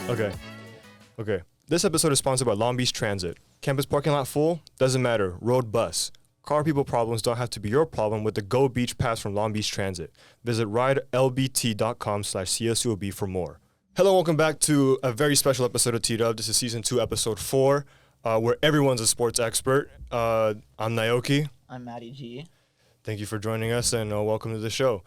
Okay. Okay. This episode is sponsored by Long Beach Transit. Campus parking lot full? Doesn't matter. Road bus. Car people problems don't have to be your problem with the Go Beach Pass from Long Beach Transit. Visit ridelbt.com/CSUOB for more. Hello, welcome back to a very special episode of T-Dub. This is Season 2, Episode 4, where everyone's a sports expert. I'm Naoki. I'm Matty G. Thank you for joining us, and welcome to the show.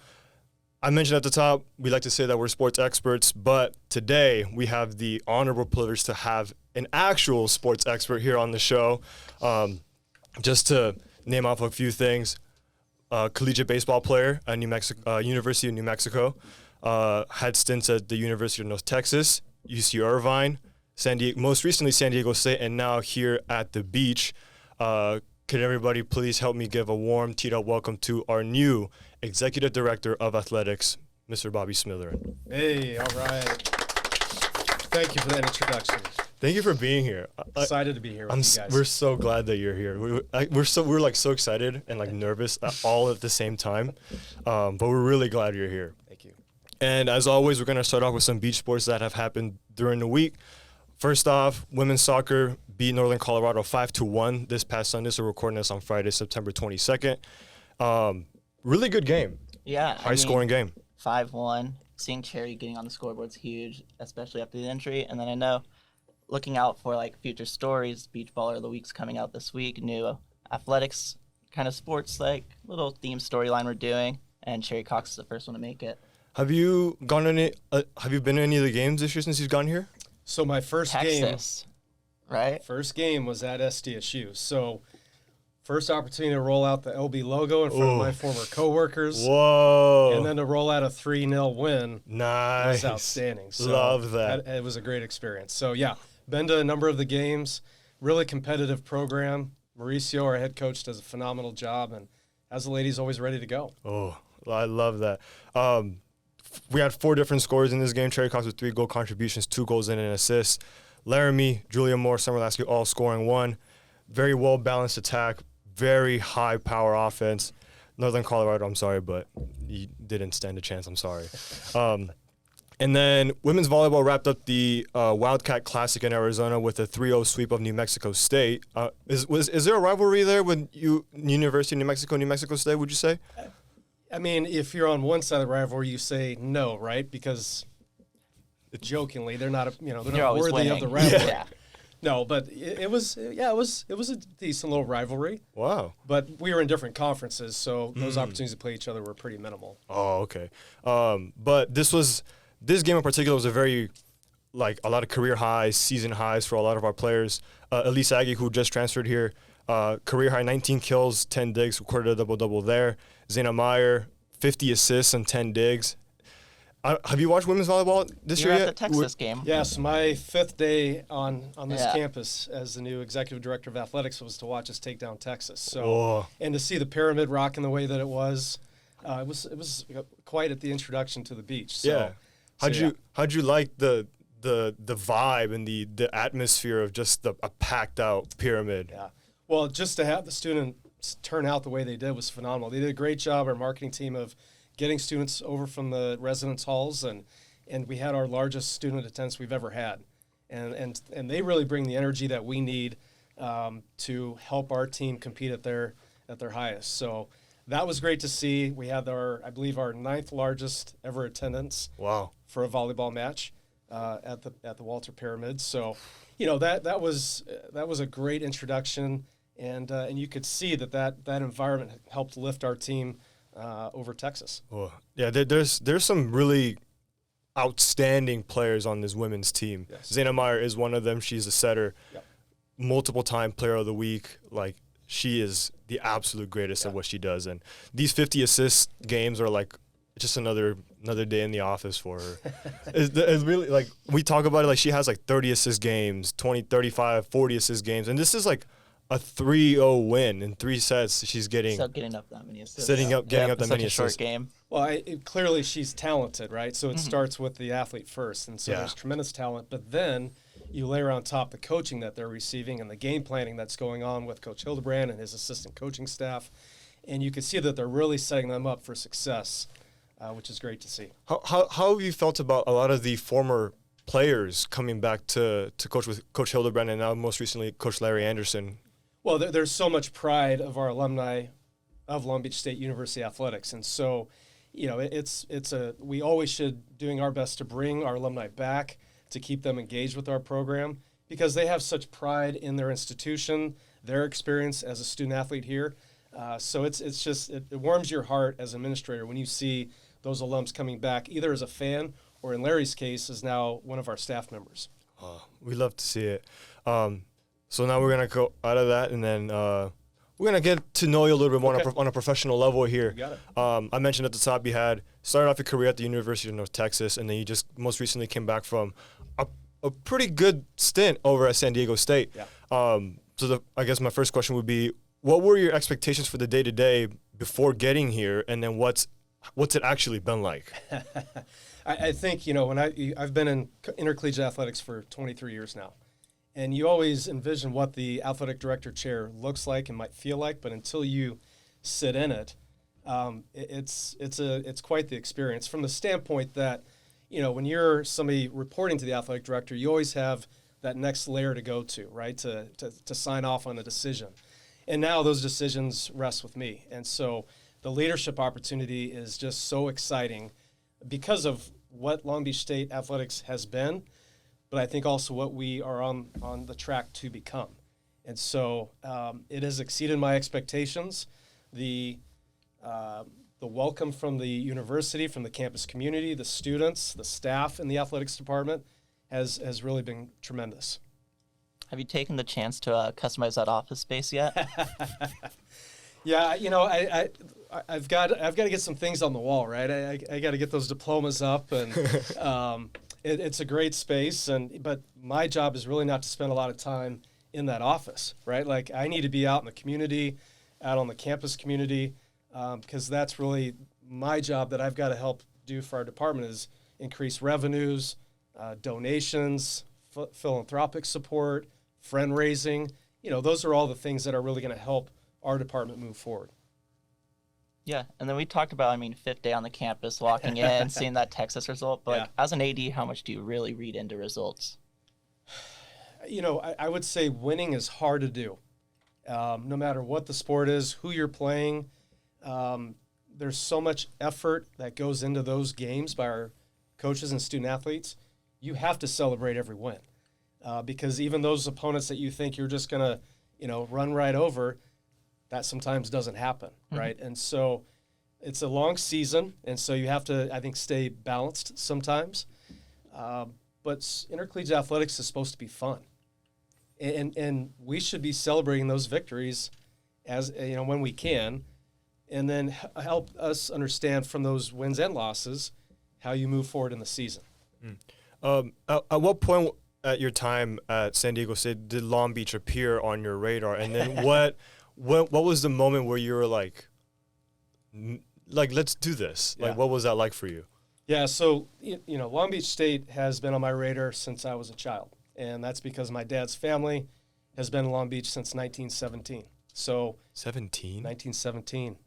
I mentioned at the top, we like to say that we're sports experts, but today we have the honorable privilege to have an actual sports expert here on the show. Just to name off a few things, collegiate baseball player at University of New Mexico, had stints at the University of North Texas, UC Irvine, San Diego, most recently San Diego State, and now here at the beach. Could everybody please help me give a warm T-Dub welcome to our new Executive Director of Athletics, Mr. Bobby Smitheran. Hey, all right. Thank you for that introduction. Thank you for being here. Excited to be here with you guys. We're so glad that you're here. We're so excited and nervous all at the same time, but we're really glad you're here. Thank you. And as always, we're going to start off with some beach sports that have happened during the week. First off, women's soccer beat Northern Colorado 5-1 this past Sunday, so we're recording this on Friday, September 22nd. Really good game. Yeah. High-scoring game. 5-1. Seeing Cherry getting on the scoreboard's huge, especially after the injury. And then I know, looking out for future stories, Beach Baller of the Week's coming out this week. New athletics kind of sports little theme storyline we're doing, and Cherry Cox is the first one to make it. Have you gone any? Have you been to any of the games this year since you've gotten here? So my first Texas, right? First game was at SDSU. So first opportunity to roll out the LB logo in front of my former coworkers. Whoa! And then to roll out a 3-0 win. Nice. Was outstanding. So Love that. It was a great experience. So yeah, been to a number of the games. Really competitive program. Mauricio, our head coach, does a phenomenal job and has the ladies always ready to go. Oh, I love that. We had 4 different scores in this game. Cherry Cox with 3 goal contributions, 2 goals and an assist. Laramie, Julia Moore, Summer Lasky all scoring 1. Very well-balanced attack, very high-power offense. Northern Colorado, I'm sorry, but you didn't stand a chance. I'm sorry. And then women's volleyball wrapped up the Wildcat Classic in Arizona with a 3-0 sweep of New Mexico State. Is there a rivalry there with University of New Mexico State, would you say? I mean, if you're on one side of the rivalry, you say no, right? Because jokingly, they're not worthy winning. of the rivalry. Yeah. No, but it was a decent little rivalry. Wow. But we were in different conferences, so those opportunities to play each other were pretty minimal. Oh, okay. But this game in particular was a very a lot of career highs, season highs for a lot of our players. Elise Aggie, who just transferred here, career high 19 kills, 10 digs, recorded a double-double there. Zena Meyer, 50 assists and 10 digs. Have you watched women's volleyball this year yet? You were at the Texas game. Yes, my 5th day on this campus as the new executive director of athletics was to watch us take down Texas. So and to see the pyramid rocking the way that it was quite at the introduction to the beach. So, yeah. How'd you like the vibe and the atmosphere of just a packed out pyramid? Yeah. Well, just to have the students turn out the way they did was phenomenal. They did a great job, our marketing team, of getting students over from the residence halls, and we had our largest student attendance we've ever had. And they really bring the energy that we need to help our team compete at their highest. So that was great to see. We had I believe our 9th largest ever attendance. Wow. For a volleyball match at the Walter Pyramid. So, that was a great introduction. And you could see that environment helped lift our team over Texas. Oh, yeah, there's some really outstanding players on this women's team. Yes. Zena Meyer is one of them. She's a setter, Yep. multiple-time player of the week. She is the absolute greatest at what she does. And these 50 assist games are just another day in the office for her. it's really we talk about it she has 30 assist games, 20, 35, 40 assist games, and this is a 3-0 win in 3 sets. She's getting up that many assists. Getting up that many assists. Short game. Well, clearly she's talented, right? So it starts with the athlete first, and so there's tremendous talent. But then you layer on top the coaching that they're receiving and the game planning that's going on with Coach Hildebrand and his assistant coaching staff, and you can see that they're really setting them up for success, which is great to see. How have you felt about a lot of the former players coming back to coach with Coach Hildebrand and now most recently Coach Larry Anderson? Well, there's so much pride of our alumni of Long Beach State University athletics, and so we always should doing our best to bring our alumni back to keep them engaged with our program because they have such pride in their institution, their experience as a student athlete here. So it warms your heart as an administrator when you see those alums coming back, either as a fan or in Larry's case, is now one of our staff members. We love to see it. So now we're going to go out of that, and then we're going to get to know you a little bit more on a professional level here. You got it. I mentioned at the top you had started off your career at the University of North Texas, and then you just most recently came back from a pretty good stint over at San Diego State. Yeah. I guess my first question would be, what were your expectations for the day-to-day before getting here, and then what's it actually been like? I think, when I've been in intercollegiate athletics for 23 years now, and you always envision what the athletic director chair looks like and might feel like, but until you sit in it, it's quite the experience from the standpoint that, when you're somebody reporting to the athletic director, you always have that next layer to go to, right, to sign off on a decision. And now those decisions rest with me. And so the leadership opportunity is just so exciting because of what Long Beach State athletics has been, but I think also what we are on the track to become. And so it has exceeded my expectations. The welcome from the university, from the campus community, the students, the staff in the athletics department has really been tremendous. Have you taken the chance to customize that office space yet? Yeah, I've got to get some things on the wall, right? I got to get those diplomas up, and it's a great space. But my job is really not to spend a lot of time in that office, right? Like I need to be out in the community, out on the campus community, because that's really my job that I've got to help do for our department is increase revenues, donations, philanthropic support, friend raising. Those are all the things that are really going to help our department move forward. Yeah, and then we talked about, fifth day on the campus, walking in, seeing that Texas result. But as an AD, how much do you really read into results? I would say winning is hard to do. No matter what the sport is, who you're playing, there's so much effort that goes into those games by our coaches and student athletes. You have to celebrate every win because even those opponents that you think you're just going to, run right over, that sometimes doesn't happen, right? And so it's a long season, and so you have to, I think, stay balanced sometimes. But intercollegiate athletics is supposed to be fun. And we should be celebrating those victories as, when we can, and then help us understand from those wins and losses how you move forward in the season. At what point at your time at San Diego State did Long Beach appear on your radar? And then what was the moment where you were like, let's do this? Yeah. Like, what was that like for you? Yeah, so, Long Beach State has been on my radar since I was a child. And that's because my dad's family has been in Long Beach since 1917. So 1917.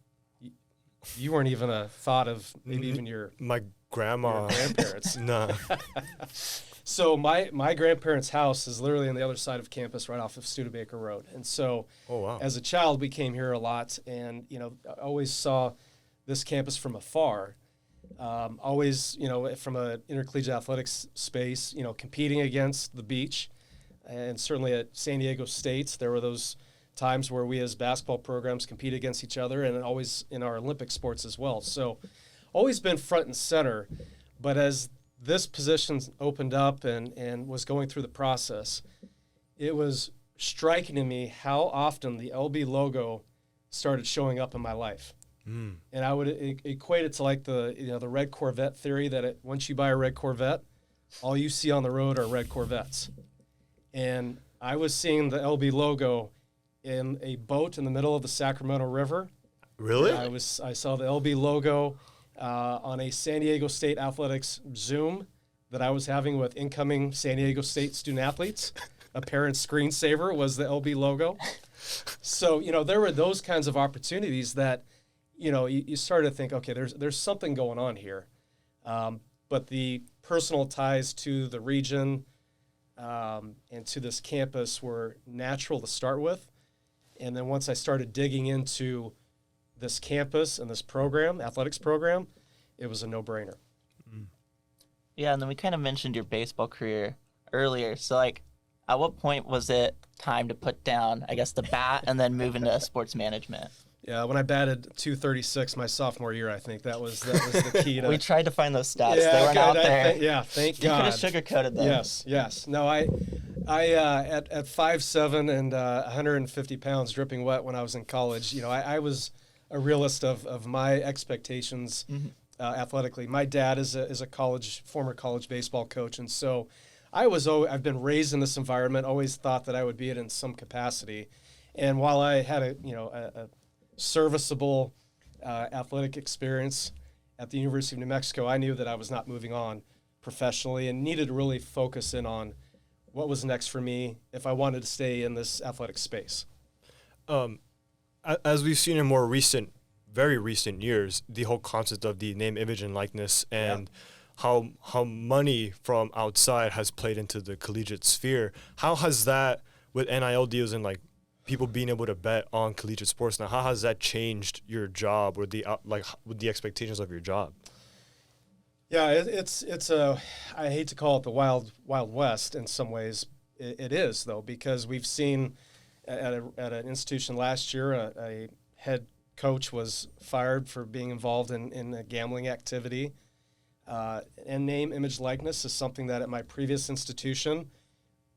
You weren't even a thought of maybe even my grandma, grandparents. No. So my grandparents' house is literally on the other side of campus, right off of Studebaker Road. And so, as a child, we came here a lot, and I always saw this campus from afar. Always, from an intercollegiate athletics space, competing against the beach, and certainly at San Diego State, there were those times where we as basketball programs compete against each other, and always in our Olympic sports as well. So, always been front and center. But as this position opened up and was going through the process, it was striking to me how often the LB logo started showing up in my life. And I would equate it to like the red Corvette theory that once you buy a red Corvette, all you see on the road are red Corvettes. And I was seeing the LB logo in a boat in the middle of the Sacramento River. Really? I saw the LB logo on a San Diego State athletics Zoom that I was having with incoming San Diego State student athletes. A parent screensaver was the LB logo. So, there were those kinds of opportunities that, you started to think, okay, there's something going on here. But but the personal ties to the region and to this campus were natural to start with. And then once I started digging into this campus and this program, athletics program, it was a no-brainer. Yeah, and then we kind of mentioned your baseball career earlier. So, like, at what point was it time to put down, I guess, the bat and then move into sports management? Yeah, when I batted .236 my sophomore year, I think that was the key to. We tried to find those stats. Yeah, they weren't out there. Thank You God. could have sugarcoated them. Yes. No, I at 5'7" and 150 pounds, dripping wet when I was in college. You know, I was a realist of my expectations athletically. My dad is a former college baseball coach, and so I've been raised in this environment. Always thought that I would be it in some capacity, and while I had a serviceable athletic experience at the University of New Mexico, I knew that I was not moving on professionally and needed to really focus in on what was next for me if I wanted to stay in this athletic space. As we've seen in very recent years, the whole concept of the name, image, and likeness and how money from outside has played into the collegiate sphere. How has that, with NIL deals and like people being able to bet on collegiate sports now, how has that changed your job or with the expectations of your job? Yeah, it's I hate to call it the wild west in some ways. It is though, because we've seen at an institution last year a head coach was fired for being involved in a gambling activity. And name, image, likeness is something that at my previous institution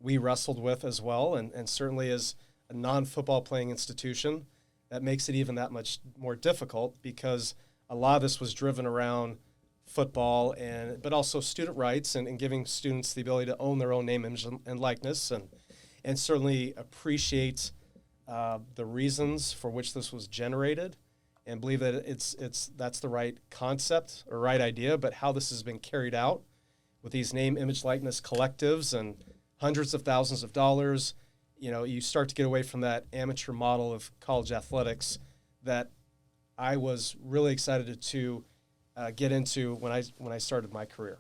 we wrestled with as well, and certainly as a non-football playing institution, that makes it even that much more difficult because a lot of this was driven around football but also student rights and giving students the ability to own their own name, image, and likeness, and certainly appreciate the reasons for which this was generated and believe that that's the right concept or right idea, but how this has been carried out with these name, image, likeness collectives and hundreds of thousands of dollars, you start to get away from that amateur model of college athletics that I was really excited to get into when I started my career.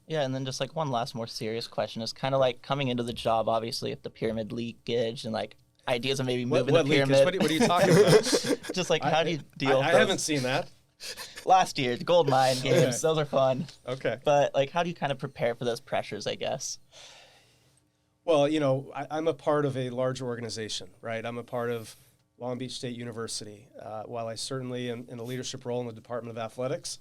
Yeah, and then just like one last more serious question is kind of like coming into the job, obviously, with the pyramid leakage and like ideas of maybe moving the pyramid. What are you talking about? Just like how do you deal with I haven't seen that. Last year, the gold mine games, Okay. those are fun. Okay. But like how do you kind of prepare for those pressures, I guess? Well, I'm a part of a large organization, right? I'm a part of Long Beach State University. While I certainly am in a leadership role in the Department of Athletics,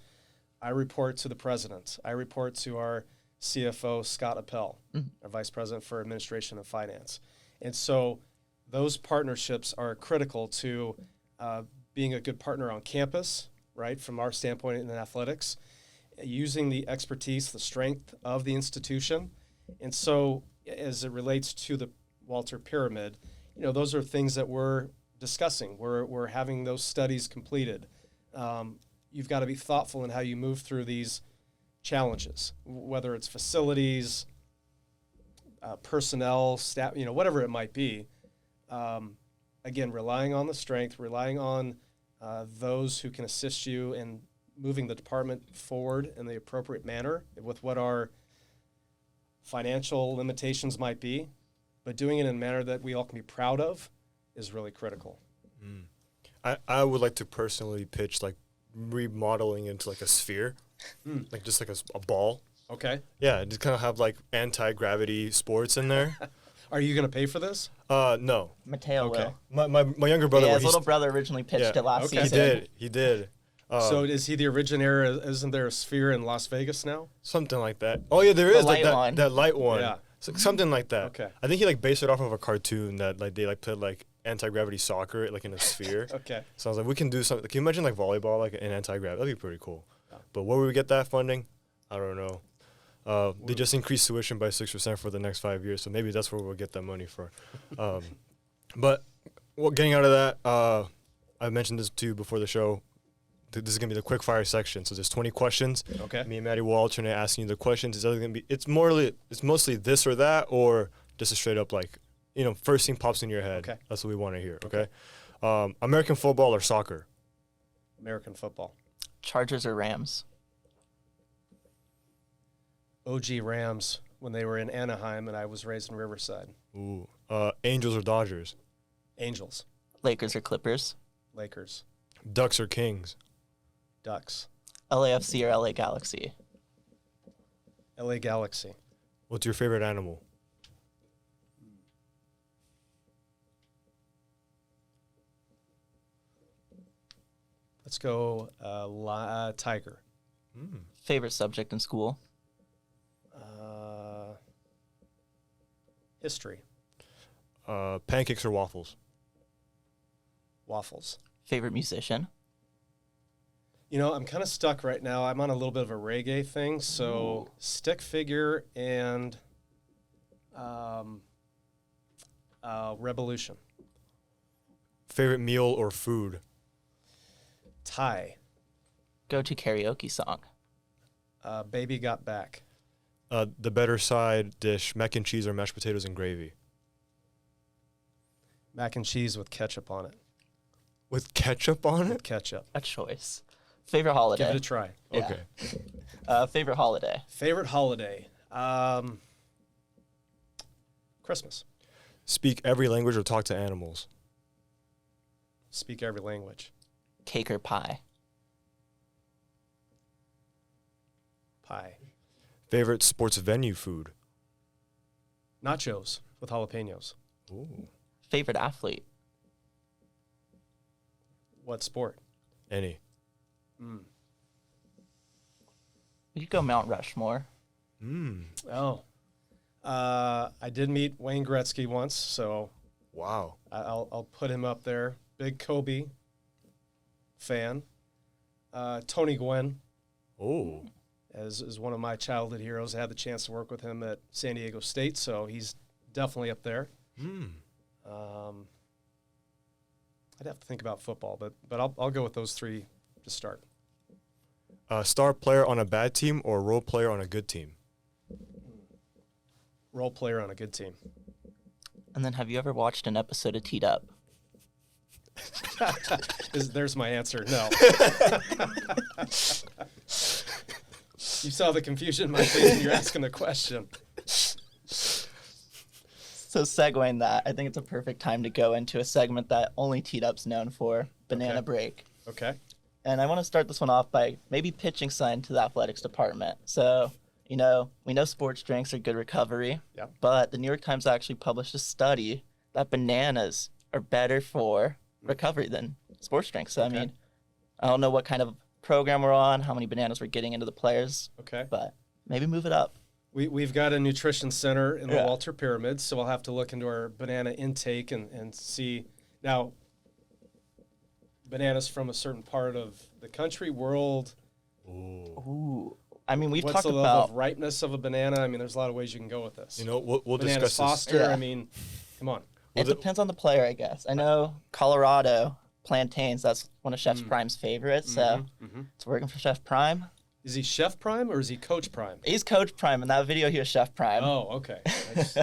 I report to the president. I report to our CFO, Scott Appel, our vice president for administration and finance. And so those partnerships are critical to being a good partner on campus, right, from our standpoint in athletics, using the expertise, the strength of the institution. And so as it relates to the Walter Pyramid, those are things that we're discussing. We're having those studies completed. You've got to be thoughtful in how you move through these challenges, whether it's facilities, personnel, staff, whatever it might be. Again, relying on the strength, relying on those who can assist you in moving the department forward in the appropriate manner with what our financial limitations might be, but doing it in a manner that we all can be proud of is really critical. I would like to personally pitch like remodeling into like a sphere, like just like a ball. Okay. Yeah, just kind of have like anti-gravity sports in there. Are you going to pay for this? No. Mateo Okay. will. My younger brother. Yeah, where his little brother originally pitched it last Okay. season. He did. So is he the originator? Isn't there a sphere in Las Vegas now? Something like that. Oh yeah, there is like light one. that light one. Yeah. So, something like that. Okay. I think he like based it off of a cartoon that like they like played like anti-gravity soccer like in a sphere. Okay. So I was like, we can do something. Can you imagine like volleyball like in anti-gravity? That'd be pretty cool. Yeah. But where would we get that funding? I don't know. They just increased tuition by 6% for the next 5 years, so maybe that's where we'll get that money for. But getting out of that, I mentioned this to you before the show. This is gonna be the quick fire section. So there's 20 questions. Okay. Me and Maddie will alternate asking you the questions. It's either gonna be it's mostly this or that, or just a straight up like first thing pops in your head. Okay. That's what we want to hear. Okay. American football or soccer? American football. Chargers or Rams? OG Rams when they were in Anaheim, and I was raised in Riverside. Ooh. Angels or Dodgers? Angels, Lakers or Clippers? Lakers, Ducks or Kings? Ducks, LAFC or LA Galaxy? LA Galaxy. What's your favorite animal? Let's go tiger. Favorite subject in school? History. Pancakes or waffles? Waffles. Favorite musician? You know, I'm kind of stuck right now. I'm on a little bit of a reggae thing, so stick figure and Revolution. Favorite meal or food? Thai. Go-to karaoke song? Baby Got Back. The better side dish, mac and cheese or mashed potatoes and gravy? Mac and cheese with ketchup on it. With ketchup on With it? ketchup. A choice. Favorite holiday? Give it a try. Yeah. Okay. Favorite holiday? Favorite holiday? Christmas. Speak every language or talk to animals? Speak every language. Cake or pie? Pie. Favorite sports venue food? Nachos with jalapenos. Ooh. Favorite athlete? What sport? Any? You could go Mount Rushmore. Oh. I did meet Wayne Gretzky once, so Wow. I'll put him up there. Big Kobe fan. Tony Gwynn Oh. is one of my childhood heroes. I had the chance to work with him at San Diego State, so he's definitely up there. I'd have to think about football, but I'll go with those three to start. Star player on a bad team or role player on a good team? Role player on a good team. And then have you ever watched an episode of Teed Up? There's my answer. No. You saw the confusion in my face when you're asking the question. So segueing that, I think it's a perfect time to go into a segment that only Teed Up's known for, Banana Okay. Break. Okay. And I want to start this one off by maybe pitching something to the athletics department. So, we know sports drinks are good recovery, Yep. but the New York Times actually published a study that bananas are better for recovery than sports drinks. So, I mean, I don't know what kind of program we're on, how many bananas we're getting into the players, Okay. but maybe move it up. We've got a nutrition center in the Yeah. Walter Pyramid, so we'll have to look into our banana intake and see. Now, bananas from a certain part of the country, world. Ooh. I mean, we've What's talked the level about of ripeness of a banana? I mean, there's a lot of ways you can go with this. You know, we'll Bananas discuss Foster. Yeah. I mean, come on. it depends on the player, I guess. I know Colorado plantains, that's one of Chef Prime's favorites, so it's working for Chef Prime. Is he Chef Prime or is he Coach Prime? He's Coach Prime. In that video, he was Chef Prime. Oh, okay. I just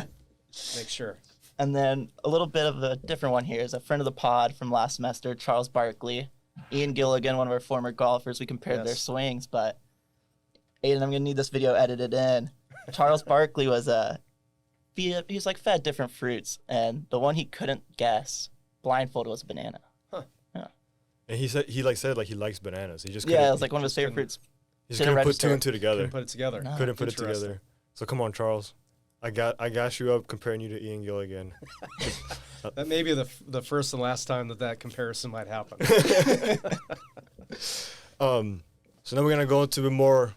make sure. And then a little bit of a different one here is a friend of the pod from last semester, Charles Barkley. Ian Gilligan, one of our former golfers, we compared their Yes. swings, but Aiden, I'm going to need this video edited in. Charles Barkley was he's like fed different fruits, and the one he couldn't guess blindfolded was a banana. And he said he likes bananas. He just Yeah, couldn't, it was like one of his favorite fruits. he just didn't couldn't put register. two and two together. Couldn't put it together. No. Couldn't put it Interesting. together. So come on, Charles. I got you up comparing you to Ian Gilligan. That may be the first and last time that comparison might happen. So now we're gonna go into a more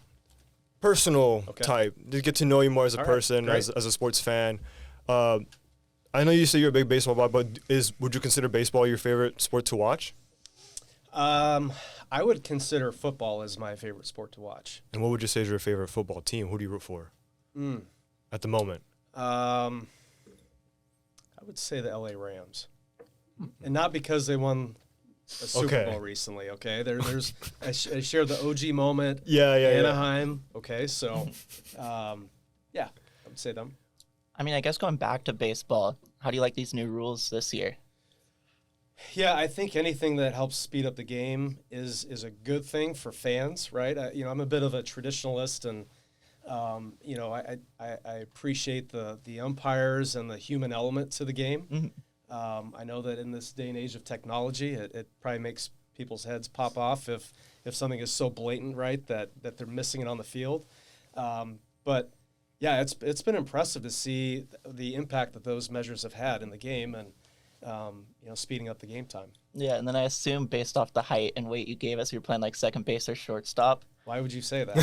personal Okay. type to get to know you more as a All right, person, great. as a sports fan. I know you say you're a big baseball guy, but would you consider baseball your favorite sport to watch? I would consider football as my favorite sport to watch. And what would you say is your favorite football team? Who do you root for at the moment? I would say the LA Rams, and not because they won a Super Okay. Bowl recently. Okay, there's I share the OG moment. Yeah. Anaheim. Okay, so yeah, I would say them. I mean, I guess going back to baseball, how do you like these new rules this year? Yeah, I think anything that helps speed up the game is a good thing for fans, right? I'm a bit of a traditionalist, and You know, I appreciate the umpires and the human element to the game. Mm-hmm. I know that in this day and age of technology, it probably makes people's heads pop off if something is so blatant, right, that they're missing it on the field. But yeah, it's been impressive to see the impact that those measures have had in the game, and you know, speeding up the game time. Yeah, and then I assume based off the height and weight you gave us, you're playing like second base or shortstop. Why would you say that?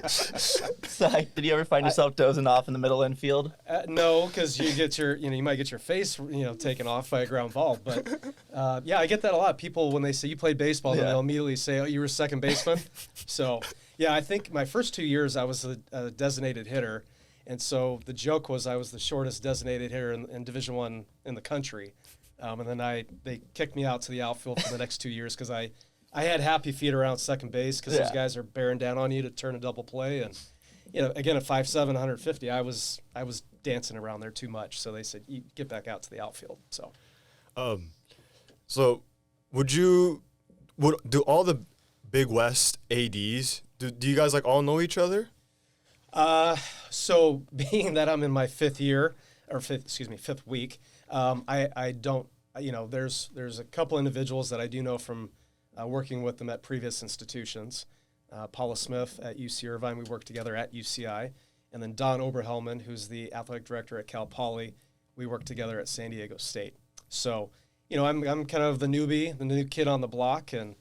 So, like, did you ever find yourself dozing off in the middle infield? No, because you might get your face, taken off by a ground ball. But yeah, I get that a lot. People, when they say you played baseball, then they'll immediately say, "Oh, you were a second baseman." So yeah, I think my first 2 years I was a designated hitter, and so the joke was I was the shortest designated hitter in Division I in the country, and then they kicked me out to the outfield for the next 2 years because I had happy feet around second base because those guys are bearing down on you to turn a double play. And, again, at 5'7", 150, I was dancing around there too much. So they said, you get back out to the outfield. So do all the Big West ADs, do you guys like all know each other? So being that I'm in my fifth week, I don't, there's a couple individuals that I do know from working with them at previous institutions. Paula Smith at UC Irvine, we worked together at UCI. And then Don Oberhelman, who's the athletic director at Cal Poly, we worked together at San Diego State. So, I'm kind of the newbie, the new kid on the block, and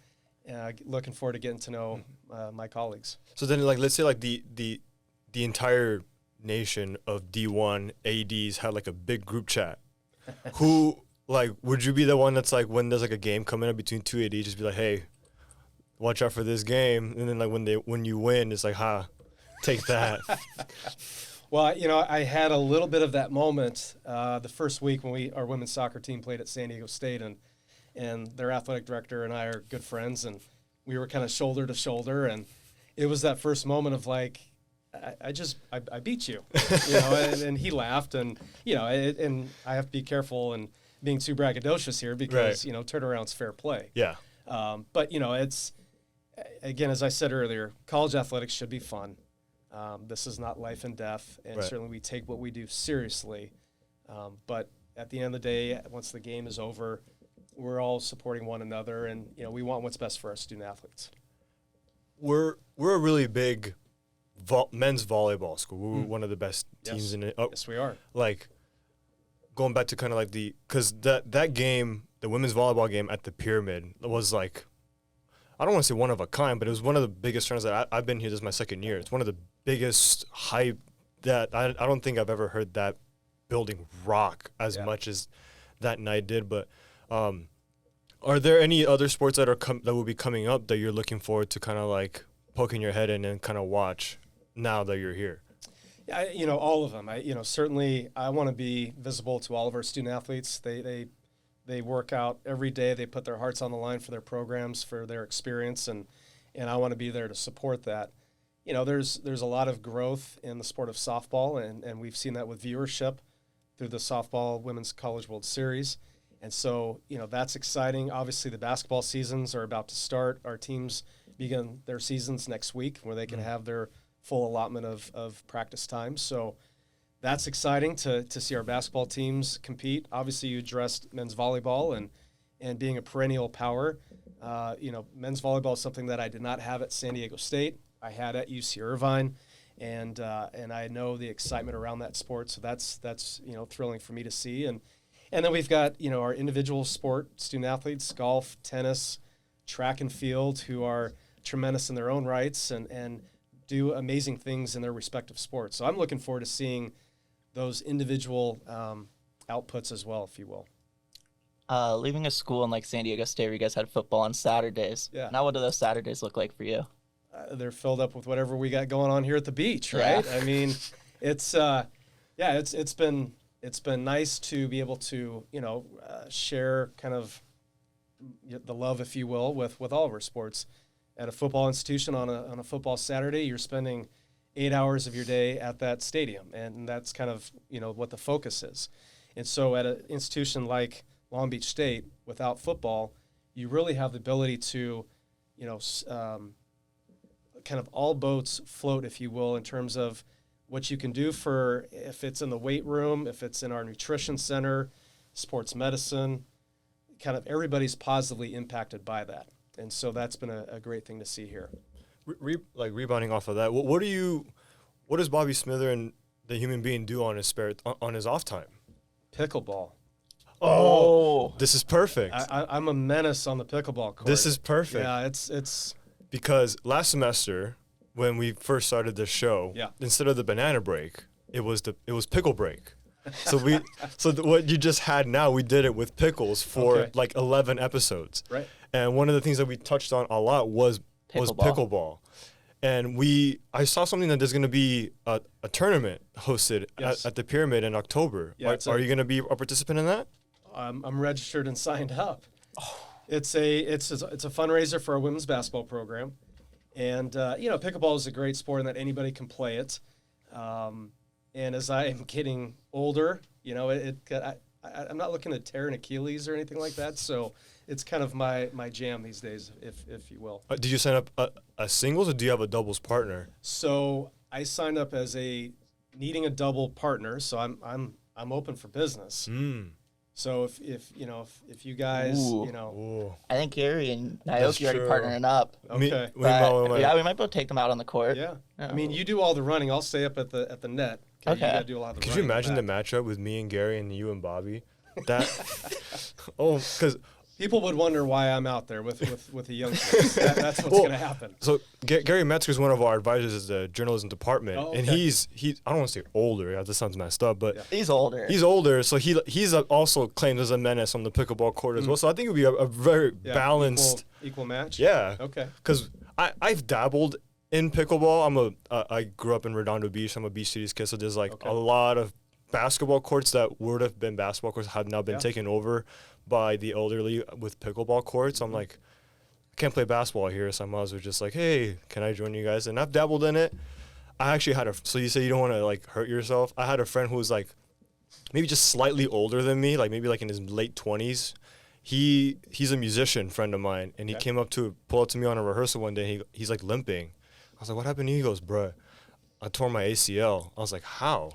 looking forward to getting to know my colleagues. So then, let's say the entire nation of D1 ADs had a big group chat. Who would you be the one that's when there's a game coming up between two ADs, just be like, hey, watch out for this game, and then when you win, it's take that. Well, I had a little bit of that moment the first week when our women's soccer team played at San Diego State, and their athletic director and I are good friends, and we were kind of shoulder to shoulder, and it was that first moment of I beat you, and he laughed, and and I have to be careful and being too braggadocious here because turnaround's fair play. Yeah. But it's, again, as I said earlier, college athletics should be fun. This is not life and death, and certainly we take what we do seriously. But at the end of the day, once the game is over, we're all supporting one another, and we want what's best for our student athletes. We're a really big men's volleyball school. We're one of the best teams in it. Oh, yes, we are. Going back to kind of because that game, the women's volleyball game at the Pyramid was I don't want to say one of a kind, but it was one of the biggest tournaments that I've been here. This is my second year. It's one of the biggest hype that I don't think I've ever heard that building rock as much as that night did. But are there any other sports that that will be coming up that you're looking forward to kind of poking your head in and kind of watch now that you're here? Yeah, all of them. Certainly I want to be visible to all of our student athletes. They work out every day. They put their hearts on the line for their programs, for their experience, and I want to be there to support that. There's a lot of growth in the sport of softball, and we've seen that with viewership through the Softball Women's College World Series. And so, that's exciting. Obviously, the basketball seasons are about to start. Our teams begin their seasons next week where they can have their full allotment of practice time. So that's exciting to see our basketball teams compete. Obviously, you addressed men's volleyball and being a perennial power. Men's volleyball is something that I did not have at San Diego State. I had at UC Irvine, and I know the excitement around that sport. So that's thrilling for me to see. And then we've got our individual sport student athletes, golf, tennis, track and field, who are tremendous in their own rights and do amazing things in their respective sports. So I'm looking forward to seeing those individual outputs as well, if you will. Leaving a school in San Diego State where you guys had football on Saturdays. Yeah. Now what do those Saturdays look like for you? They're filled up with whatever we got going on here at the beach, right? Yeah. I mean, it's been nice to be able to share kind of the love, if you will, with all of our sports. At a football institution on a football Saturday, you're spending 8 hours of your day at that stadium, and that's kind of what the focus is. And so at an institution like Long Beach State, without football, you really have the ability to kind of all boats float, if you will, in terms of what you can do for, if it's in the weight room, if it's in our nutrition center, sports medicine, kind of everybody's positively impacted by that. And so that's been a great thing to see here. Rebounding off of that, what does Bobby Smitheran, the human being, do on his off time? Pickleball. Oh, this is perfect. I'm a menace on the pickleball court. This is perfect. Yeah, it's because last semester when we first started this show, instead of the banana break, it was pickle break. So what you just had now, we did it with pickles for like 11 episodes. Right. And one of the things that we touched on a lot was pickleball. And I saw something that there's going to be a tournament hosted at the Pyramid in October. Yeah, are you going to be a participant in that? I'm registered and signed up. It's a fundraiser for our women's basketball program, and pickleball is a great sport in that anybody can play it. And as I am getting older, I'm not looking to tear an Achilles or anything like that. So it's kind of my jam these days, if you will. Did you sign up a singles, or do you have a doubles partner? So I signed up as needing a double partner. So I'm open for business. So if you guys, I think Gary and Naoki are already partnering up. Okay. We might both take them out on the court. Yeah. I mean, you do all the running. I'll stay up at the net. Okay. You gotta do a lot of the Could running. you imagine the matchup with me and Gary and you and Bobby? Because people would wonder why I'm out there with the young kids. That's what's going to happen. So Gary Metzger is one of our advisors in the journalism department, and he's I don't want to say older. Yeah, this sounds messed up, but he's older. He's older, so he's also claimed as a menace on the pickleball court as well. So I think it would be a very balanced equal match. Yeah. Okay. Because I've dabbled in pickleball. I grew up in Redondo Beach. I'm a Beach Cities kid, so there's a lot of basketball courts that would have been basketball courts have now been taken over by the elderly with pickleball courts. I'm like, I can't play basketball here, so I might as well just hey, can I join you guys? And I've dabbled in it. I actually had so you say you don't want to hurt yourself. I had a friend who was maybe just slightly older than me, maybe in his late 20s. He's a musician friend of mine, and he came up to pull up to me on a rehearsal one day. He's limping. I was like, what happened to you? He goes, bruh, I tore my ACL. I was like, how?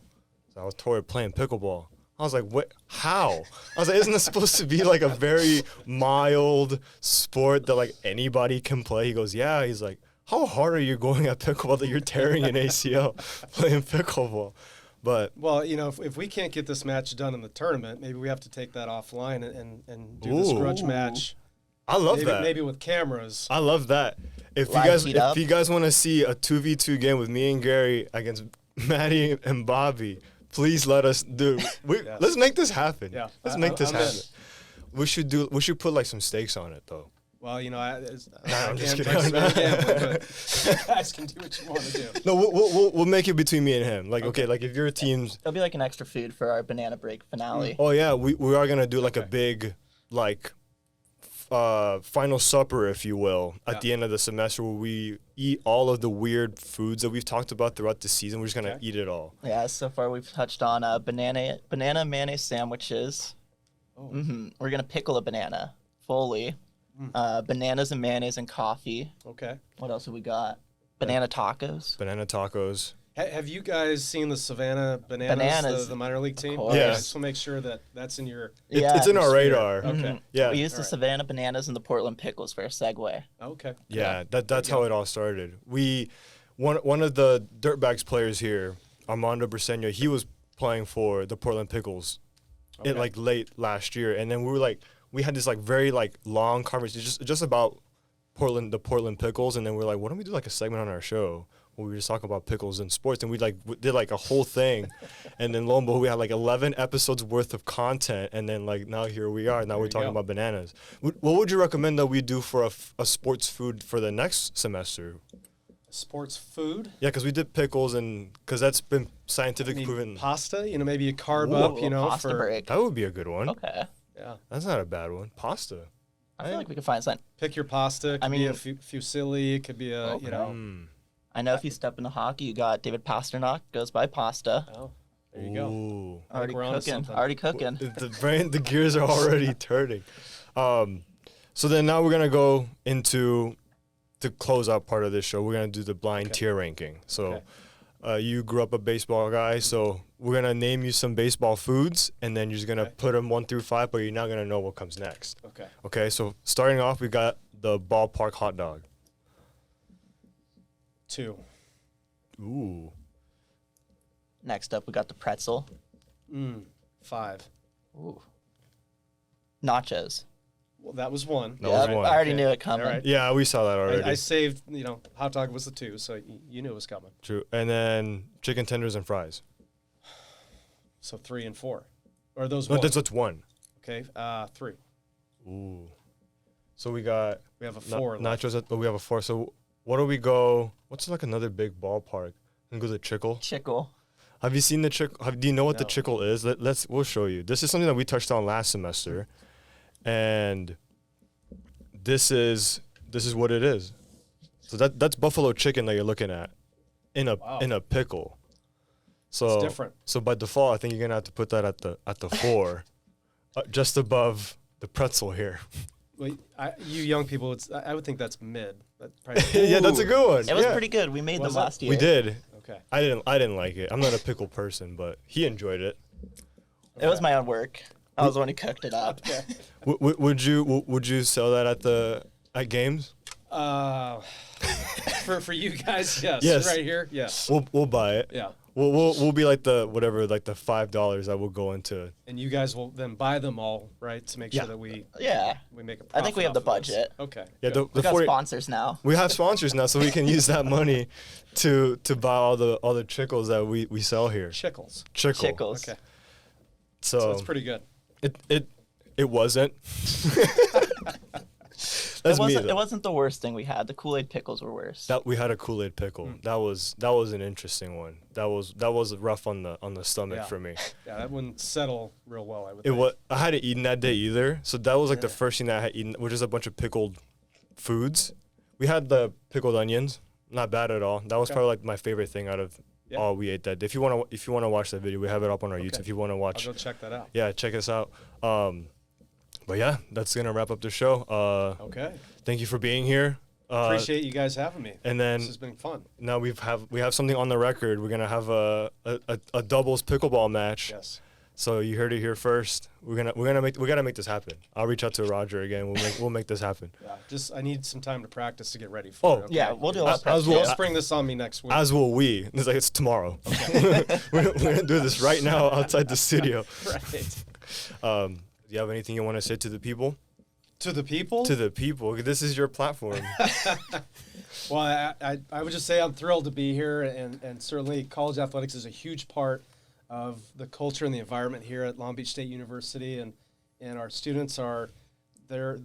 So I was tore it playing pickleball. I was like, what? How? I was like, isn't this supposed to be a very mild sport that anybody can play? He goes, yeah. He's like, how hard are you going at pickleball that you're tearing an ACL playing pickleball? But well, if we can't get this match done in the tournament, maybe we have to take that offline and do this grudge match. I love that. Maybe with cameras. I love that. If you guys want to see a 2v2 game with me and Gary against Maddie and Bobby, please let us do. Let's make this happen. Yeah, let's make this happen. We should put some stakes on it though. Well, I'm just kidding. Guys can do what you want to do. No, we'll make it between me and him. If your team's, it'll be an extra food for our banana break finale. Oh yeah, we are gonna do a big final supper, if you will, at the end of the semester, where we eat all of the weird foods that we've talked about throughout the season. We're just gonna eat it all. Yeah, so far we've touched on banana mayonnaise sandwiches. Oh. We're gonna pickle a banana fully. Bananas and mayonnaise and coffee. Okay. What else have we got? Banana tacos. Banana tacos. Have you guys seen the Savannah Bananas, the minor league team? Yeah. So make sure that's in your. It's in our radar. Okay. Yeah. We used the Savannah Bananas and the Portland Pickles for a segue. Okay. Yeah, that's how it all started. One of the Dirtbags players here, Armando Briseño, he was playing for the Portland Pickles, late last year, and then we had this very long conversation just about the Portland Pickles, and then we're like, why don't we do a segment on our show where we just talk about pickles and sports, and we did a whole thing, and then lo and behold, we had 11 episodes worth of content, and then now here we are. Now we're talking about bananas. What would you recommend that we do for a sports food for the next semester? Sports food? Yeah, because we did pickles, and because that's been scientifically proven. Pasta, maybe a carb up, pasta break. That would be a good one. Okay. Yeah. That's not a bad one. Pasta. I feel like we could find something. Pick your pasta. It could be a fusilli. It could be a, I know if you step into hockey, you got David Pasternak, goes by Pasta. Oh, there you go. Already cooking. The gears are already turning. So then now we're going to go into to close out part of this show, we're going to do the blind tier ranking. So you grew up a baseball guy, so we're going to name you some baseball foods, and then you're just going to put them 1 through 5, but you're not going to know what comes next. Okay. Okay, so starting off, we got the ballpark hot dog. 2. Ooh. Next up, we got the pretzel. 5. Ooh. Nachos. Well, that was 1. That was one. I already knew it coming. All right. Yeah, we saw that already. I saved, hot dog was the 2, so you knew it was coming. True. And then chicken tenders and fries. So 3 and 4. Or are those No, 1? that's 1. Okay, 3. Ooh. So we got We have a 4 left. nachos, but we have a 4. So what do we go? What's like another big ballpark? We go to Chickle. Chickle. Have you seen the Chickle? Do you know what the No. Chickle is? We'll show you. This is something that we touched on last semester, and this is what it is. So that's buffalo chicken that you're looking at in a pickle. So It's different. So by default, I think you're gonna have to put that at the 4, just above the pretzel here. Well, you young people, I would think that's mid. That's probably Yeah, that's a good one. It was Yeah. pretty good. We made Was them it? last year. We did. okay. I didn't like it. I'm not a pickle person, but he enjoyed it. It was my own work. I was the one who cooked it up. Okay. Would you sell that at games? For you guys, yes. Yes. Right here, yes. We'll buy it. Yeah. We'll be like the $5 that will go into. And you guys will then buy them all, right, to make sure Yeah. that we Yeah. make a profit. I think we have the off of this. budget. Okay. Yeah, good. We the got 40 sponsors now. we have sponsors now, so we can use that money to buy all the chickles that we sell here. Chickles. Chickle. Chickles. Okay. So So that's pretty good. it wasn't. It That's me. wasn't, Though. it wasn't the worst thing we had. The Kool-Aid pickles were worse. That we had a Kool-Aid pickle. That was an interesting one. That was rough on the stomach Yeah. for me. Yeah, that wouldn't settle real well, I would It think. was I hadn't eaten that day either, so that was like the Yeah. first thing that I had eaten, which is a bunch of pickled foods. We had the pickled onions, not bad at all. That was Okay. probably like my favorite thing out of Yeah. all we ate that day. If you wanna watch that video, we have it up on our YouTube. If you wanna I'll watch, go check that out. yeah, check us out. But yeah, that's gonna wrap up the show. Okay. Thank you for being here. Appreciate you guys having me. And then This has been fun. now we have something on the record. We're gonna have a doubles pickleball match. Yes. So you heard it here first. We gotta make this happen. I'll reach out to Roger again. We'll make this happen. Yeah. I need some time to practice to get ready for it. Okay? Yeah, we'll do a lot of As prep. well- Don't spring this on me next week. As will we. It's tomorrow. we're gonna do this right now outside the studio. Right. Do you have anything you want to say to the people? To the people? To the people. This is your platform. Well, I would just say I'm thrilled to be here, and certainly college athletics is a huge part of the culture and the environment here at Long Beach State University, and our students they're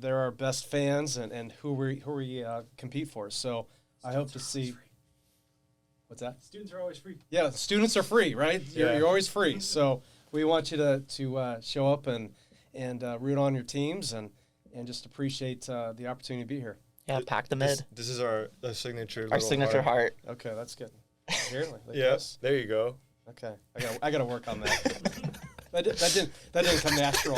our best fans and who we compete for. So I hope to see. What's that? Students are always free. Yeah, students are free, right? Yeah. You're always free. So we want you to show up and root on your teams and just appreciate the opportunity to be here. Yeah, pack the mid. This is our signature. Our little signature heart. Okay, that's good. Here, like Yes. this? There you go. Okay, I gotta work on that. that didn't come natural.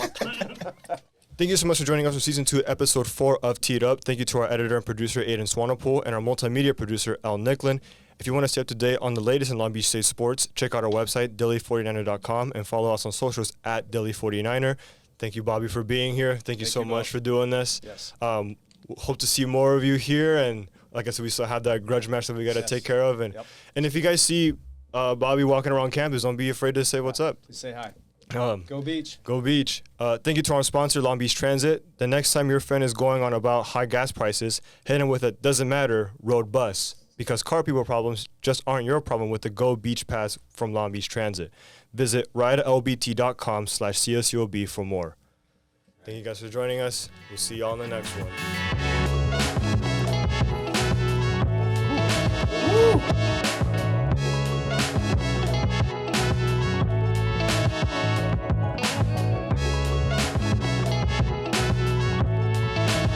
Thank you so much for joining us for Season 2, Episode 4 of Teed Up. Thank you to our editor and producer, Aiden Swanepoel, and our multimedia producer, Al Nicklin. If you want to stay up to date on the latest in Long Beach State sports, check out our website, Dilly49er.com, and follow us on socials at Dilly49er. Thank you, Bobby, for being here. Thank you so much both. for doing this. Yes. Hope to see more of you here. And like I said, we still have that grudge match that we got to Yes. take care of. And Yep. and if you guys see Bobby walking around campus, don't be afraid to say what's up. Please say hi. Go Go Beach. Beach. Thank you to our sponsor, Long Beach Transit. The next time your friend is going on about high gas prices, hit him with a doesn't matter road bus, because car people problems just aren't your problem with the Go Beach Pass from Long Beach Transit. Visit ridelbt.com/CSUOB for more. Thank you guys for joining us. We'll see you all in the next one.